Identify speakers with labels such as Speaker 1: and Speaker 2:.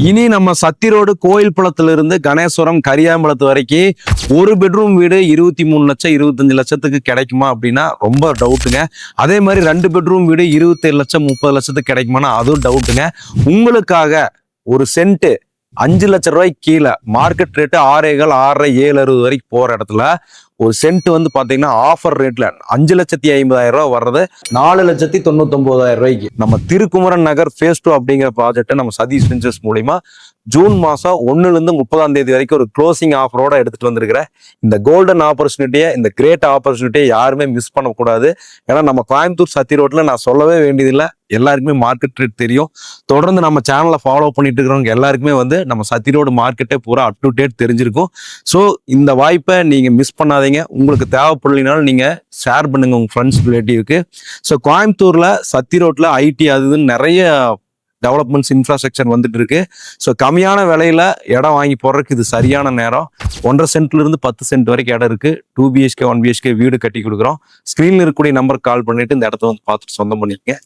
Speaker 1: இனி நம்ம சத்தி ரோடு கோயில் குளத்திலிருந்து கணேஸ்வரம் கரியாம்பலத்து வரைக்கும் ஒரு பெட்ரூம் வீடு 23 லட்சம் 25 லட்சத்துக்கு கிடைக்குமா அப்படின்னா ரொம்ப டவுட்டுங்க. அதே மாதிரி 2 பெட்ரூம் வீடு 27 லட்சம் 30 லட்சத்துக்கு கிடைக்குமானா அதுவும் டவுட்டுங்க. உங்களுக்காக ஒரு சென்ட் 5 லட்சம் ரூபாய்க்கு கீழே மார்க்கெட் ரேட்டு 6.5 6.5 7.60 வரைக்கும் போற இடத்துல ஒரு சென்ட் வந்து பாத்தீங்கன்னா ஆஃபர் ரேட்ல 5,50,000 ரூபாய் வர்றது 4,99,000 ரூபாய்க்கு நம்ம திருக்குமரன் நகர் phase 2 அப்படிங்கிற ப்ராஜெக்ட் நம்ம சதீஷ் வெஞ்சர்ஸ் மூலியமா ஜூன் மாசம் 1ல இருந்து 30ஆம் தேதி வரைக்கும் ஒரு க்ளோசிங் ஆஃபரோட எடுத்துட்டு வந்திருக்கிற இந்த கோல்டன் ஆப்பர்ச்சுனிட்டியை, இந்த கிரேட் ஆப்பர்ச்சுனிட்டியை யாருமே மிஸ் பண்ணக்கூடாது. ஏன்னா நம்ம கோயம்புத்தூர் சத்தி ரோட்ல நான் சொல்லவே வேண்டியதில்லை, எல்லாருக்குமே மார்க்கெட் ரேட் தெரியும். தொடர்ந்து நம்ம சேனலை ஃபாலோ பண்ணிட்டு இருக்கிறவங்க எல்லாருக்குமே வந்து நம்ம சத்தி ரோடு மார்க்கெட்டே பூரா அப் டு டேட் தெரிஞ்சிருக்கும். ஸோ இந்த வாய்ப்பை நீங்க மிஸ் பண்ணாதீங்க. உங்களுக்கு தேவைப்படலினாலும் நீங்க ஷேர் பண்ணுங்க உங்க ஃப்ரெண்ட்ஸ் ரிலேட்டிவ்க்கு. ஸோ கோயம்புத்தூர்ல சத்தி ரோட்ல ஐடி அதுன்னு நிறைய டெவலப்மெண்ட்ஸ் இன்ஃப்ராஸ்ட்ரக்சர் வந்துட்டு இருக்கு. ஸோ கம்மியான விலையில இடம் வாங்கி போடுறதுக்கு இது சரியான நேரம். 1.5 சென்ட்ல இருந்து 10 சென்ட் வரைக்கும் இடம் இருக்கு. 2 BHK 1 BHK வீடு கட்டி கொடுக்குறோம். ஸ்கிரீன்ல இருக்கக்கூடிய நம்பருக்கு கால் பண்ணிட்டு இந்த இடத்த வந்து பார்த்துட்டு சொந்தம் பண்ணிக்கங்க.